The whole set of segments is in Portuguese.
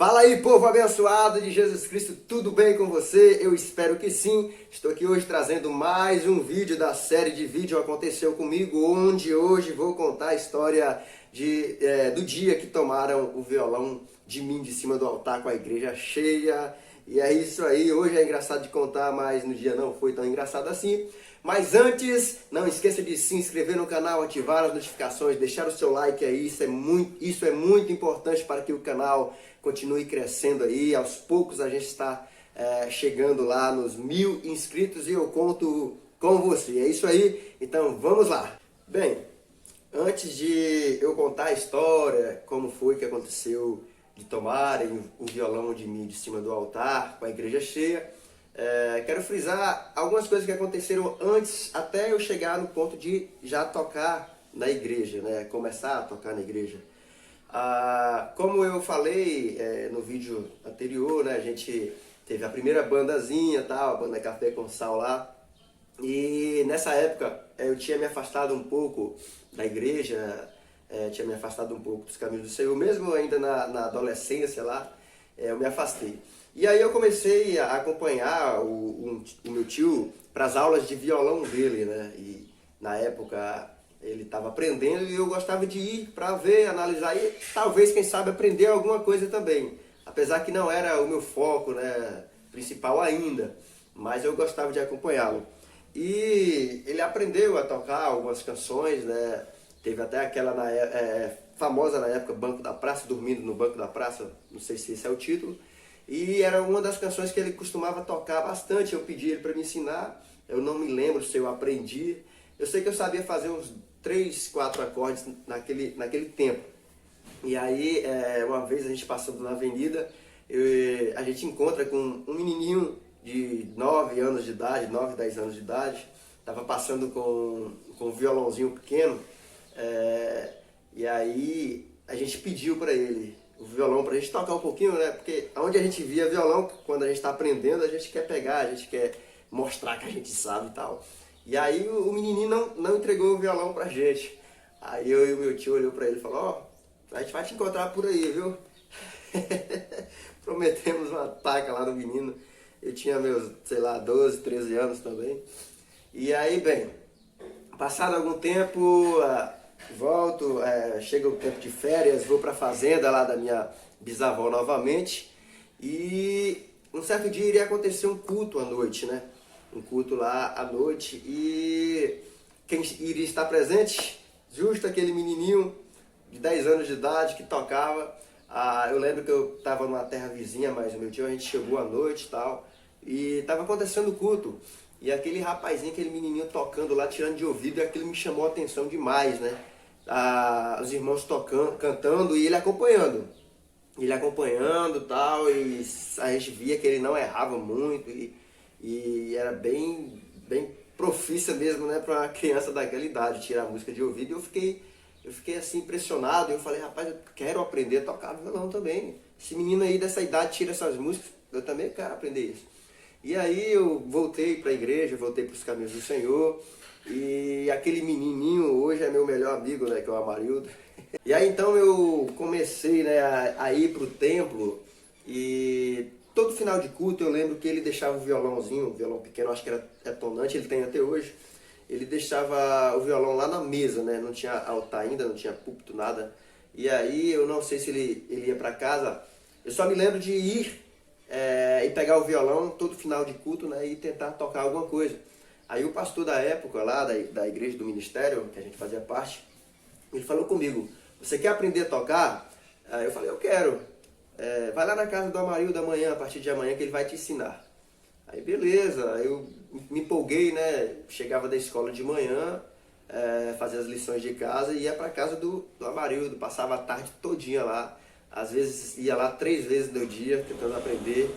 Fala aí, povo abençoado de Jesus Cristo, tudo bem com você? Eu espero que sim. Estou aqui hoje trazendo mais um vídeo da série de vídeo Aconteceu Comigo, onde hoje vou contar a história do dia que tomaram o violão de mim de cima do altar com a igreja cheia. E é isso aí, hoje é engraçado de contar, mas no dia não foi tão engraçado assim. Mas antes, não esqueça de se inscrever no canal, ativar as notificações, deixar o seu like aí, isso é muito importante para que o canal continue crescendo aí. Aos poucos a gente está chegando lá nos 1000 inscritos e eu conto com você. É isso aí, então vamos lá. Bem, antes de eu contar a história, como foi que aconteceu de tomarem o violão de mim de cima do altar com a igreja cheia, quero frisar algumas coisas que aconteceram antes, até eu chegar no ponto de já tocar na igreja, né? Começar a tocar na igreja. Como eu falei no vídeo anterior, né? A gente teve a primeira bandazinha, tal, a banda Café com Sal lá, e nessa época eu tinha me afastado um pouco da igreja, tinha me afastado um pouco dos caminhos do Senhor, mesmo ainda na adolescência lá, eu me afastei. E aí eu comecei a acompanhar o meu tio para as aulas de violão dele, né? E na época ele estava aprendendo e eu gostava de ir para ver, analisar e talvez, quem sabe, aprender alguma coisa também. Apesar que não era o meu foco, né, principal ainda, mas eu gostava de acompanhá-lo. E ele aprendeu a tocar algumas canções, né? Teve até aquela famosa na época, Banco da Praça, Dormindo no Banco da Praça, não sei se esse é o título. E era uma das canções que ele costumava tocar bastante. Eu pedi ele para me ensinar, eu não me lembro se eu aprendi. Eu sei que eu sabia fazer uns 3, 4 acordes naquele tempo. E aí, uma vez a gente passando na avenida, a gente encontra com um menininho de 9 anos de idade, 9, 10 anos de idade, estava passando com um violãozinho pequeno, e aí a gente pediu para ele o violão para a gente tocar um pouquinho, né? Porque onde a gente via violão, quando a gente está aprendendo, a gente quer pegar, a gente quer mostrar que a gente sabe e tal. E aí o menininho não entregou o violão pra gente. Aí eu e o meu tio olhou pra ele e falou: a gente vai te encontrar por aí, viu? Prometemos uma taca lá no menino. Eu tinha meus, sei lá, 12, 13 anos também. E aí, bem, passado algum tempo, volto, chega o tempo de férias, vou pra fazenda lá da minha bisavó novamente. E um certo dia iria acontecer um culto à noite, né? Um culto lá à noite, e quem iria estar presente? Justo aquele menininho de 10 anos de idade que tocava. Eu lembro que eu estava numa terra vizinha, mas o meu tio, a gente chegou à noite e tal, e estava acontecendo o culto, e aquele rapazinho, aquele menininho tocando lá, tirando de ouvido, e aquilo me chamou a atenção demais, né? Os irmãos tocando, cantando, e ele acompanhando e tal, e a gente via que ele não errava muito, e era bem profissa mesmo, né, para uma criança daquela idade, tirar a música de ouvido. E eu fiquei assim impressionado, e eu falei: rapaz, eu quero aprender a tocar violão também. Esse menino aí dessa idade tira essas músicas, eu também quero aprender isso. E aí eu voltei para a igreja, voltei para os caminhos do Senhor, e aquele menininho hoje é meu melhor amigo, né, que é o Amarildo. E aí então eu comecei, né, a ir para o templo, e todo final de culto eu lembro que ele deixava o violãozinho, um violão pequeno, acho que era tonante, ele tem até hoje. Ele deixava o violão lá na mesa, né? Não tinha altar ainda, não tinha púlpito, nada. E aí eu não sei se ele ia para casa. Eu só me lembro de ir e pegar o violão todo final de culto, né? E tentar tocar alguma coisa. Aí o pastor da época lá, da igreja do ministério, que a gente fazia parte, ele falou comigo: você quer aprender a tocar? Aí eu falei: eu quero. Vai lá na casa do Amarildo amanhã, a partir de amanhã, que ele vai te ensinar. Aí beleza, eu me empolguei, né? Chegava da escola de manhã, fazia as lições de casa e ia para casa do Amarildo, passava a tarde todinha lá. Às vezes ia lá 3 vezes no dia, tentando aprender.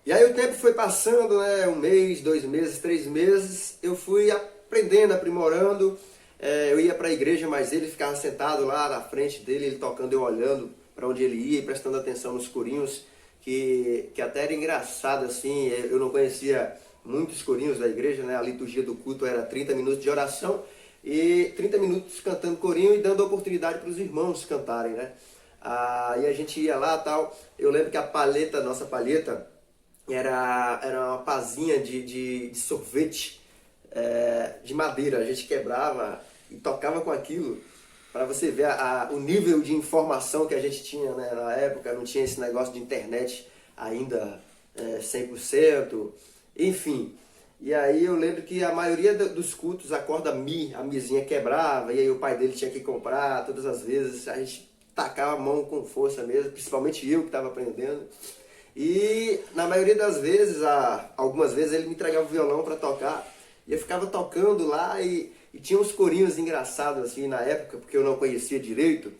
E aí o tempo foi passando, né? 1 mês, 2 meses, 3 meses, eu fui aprendendo, aprimorando. Eu ia para a igreja, mas ele ficava sentado lá na frente dele, ele tocando, eu olhando para onde ele ia e prestando atenção nos corinhos, que até era engraçado assim. Eu não conhecia muitos corinhos da igreja, né? A liturgia do culto era 30 minutos de oração e 30 minutos cantando corinho e dando oportunidade para os irmãos cantarem, né? E a gente ia lá e tal. Eu lembro que a palheta, nossa palheta, era uma pazinha de sorvete de madeira. A gente quebrava e tocava com aquilo para você ver o nível de informação que a gente tinha, né, na época. Não tinha esse negócio de internet ainda 100%, enfim. E aí eu lembro que a maioria dos cultos a corda Mi, a Mizinha quebrava, e aí o pai dele tinha que comprar todas as vezes. A gente tacava a mão com força mesmo, principalmente eu que estava aprendendo. E na maioria das vezes, algumas vezes ele me entregava o violão para tocar, e eu ficava tocando lá e tinha uns corinhos engraçados assim na época, porque eu não conhecia direito.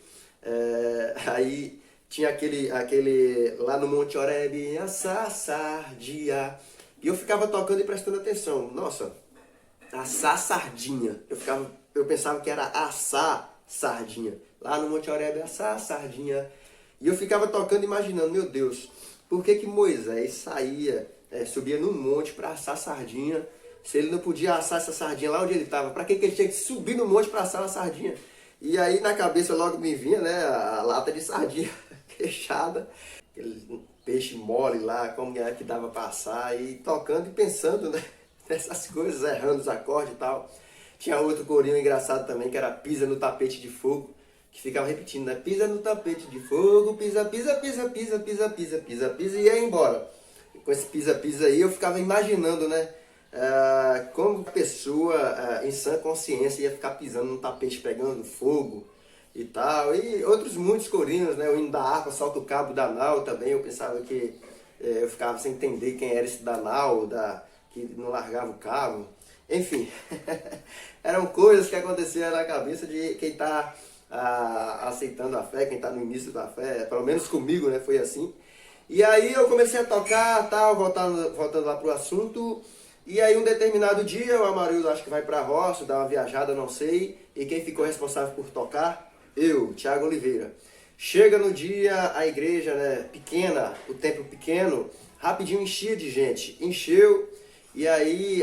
Aí tinha aquele lá no Monte Horebe, assar sardinha. E eu ficava tocando e prestando atenção. Nossa, assar sardinha. Eu pensava que era assar sardinha. Lá no Monte Horebe, assar sardinha. E eu ficava tocando e imaginando, meu Deus, por que Moisés subia num monte para assar sardinha, se ele não podia assar essa sardinha lá onde ele estava? Para que ele tinha que subir no monte para assar uma sardinha? E aí na cabeça logo me vinha, né, a lata de sardinha fechada, aquele peixe mole lá, como é que dava para assar, e tocando e pensando, né, nessas coisas, errando os acordes e tal. Tinha outro corinho engraçado também, que era pisa no tapete de fogo, que ficava repetindo, né, pisa no tapete de fogo, pisa, pisa, pisa, pisa, pisa, pisa, pisa, pisa, e ia embora. E com esse pisa, pisa aí eu ficava imaginando, né, como pessoa em sã consciência ia ficar pisando num tapete pegando fogo e tal, e outros muitos corinhos, né, o hino da harpa, solta o cabo da nau também, eu pensava que eu ficava sem entender quem era esse da nau, que não largava o cabo, enfim, eram coisas que aconteciam na cabeça de quem está aceitando a fé, quem está no início da fé, pelo menos comigo, né, foi assim. E aí eu comecei a tocar, tal, voltando lá pro assunto. E aí um determinado dia o Amarildo acho que vai pra roça, dá uma viajada, não sei. E quem ficou responsável por tocar? Eu, Thiago Oliveira. Chega no dia, a igreja, né, pequena, o templo pequeno, rapidinho enchia de gente. Encheu, e aí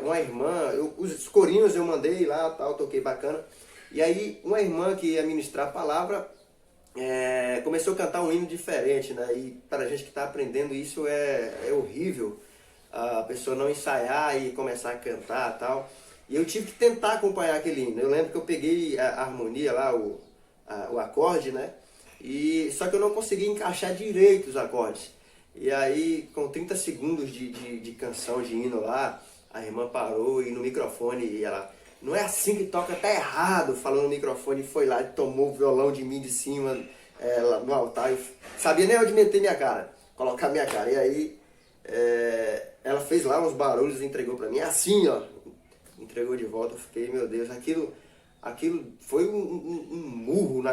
uma irmã, os corinhos eu mandei lá, tal, toquei bacana. E aí uma irmã que ia ministrar a palavra começou a cantar um hino diferente, né? E para a gente que está aprendendo isso é horrível, a pessoa não ensaiar e começar a cantar e tal. E eu tive que tentar acompanhar aquele hino. Eu lembro que eu peguei a harmonia lá, o acorde, né? Só que eu não consegui encaixar direito os acordes. E aí, com 30 segundos de canção, de hino lá, a irmã parou e no microfone, e ela, não é assim que toca, tá errado, falou no microfone, e foi lá e tomou o violão de mim de cima, lá no altar. Eu sabia nem onde meter minha cara, colocar minha cara. E aí, ela fez lá uns barulhos e entregou pra mim, assim, ó, entregou de volta. Eu fiquei, meu Deus, aquilo foi um murro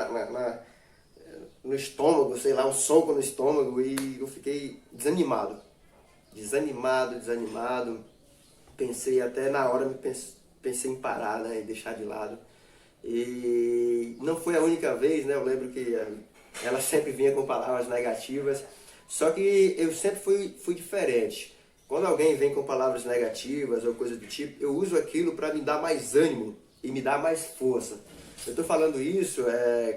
no estômago, sei lá, um soco no estômago, e eu fiquei desanimado. Pensei até na hora, pensei em parar, né, e deixar de lado. E não foi a única vez, né, eu lembro que ela sempre vinha com palavras negativas, só que eu sempre fui diferente. Quando alguém vem com palavras negativas ou coisa do tipo, eu uso aquilo para me dar mais ânimo e me dar mais força. Eu estou falando isso,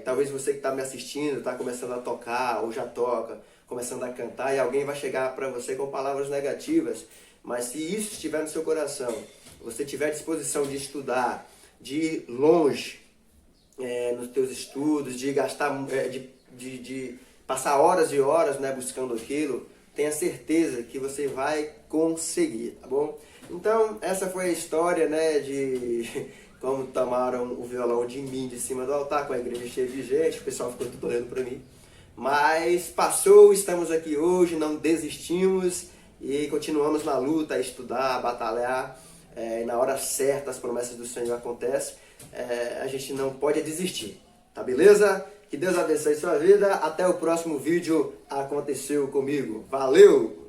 talvez você que está me assistindo, está começando a tocar ou já toca, começando a cantar, e alguém vai chegar para você com palavras negativas, mas se isso estiver no seu coração, você tiver disposição de estudar, de ir longe nos teus estudos, de gastar, de passar horas e horas, né, buscando aquilo, tenha certeza que você vai conseguir, tá bom? Então, essa foi a história, né, de como tomaram o violão de mim de cima do altar, com a igreja cheia de gente, o pessoal ficou tudo olhando para mim. Mas passou, estamos aqui hoje, não desistimos e continuamos na luta, a estudar, a batalhar. E na hora certa as promessas do Senhor acontecem. A gente não pode desistir, tá beleza? Que Deus abençoe sua vida. Até o próximo vídeo. Aconteceu comigo. Valeu!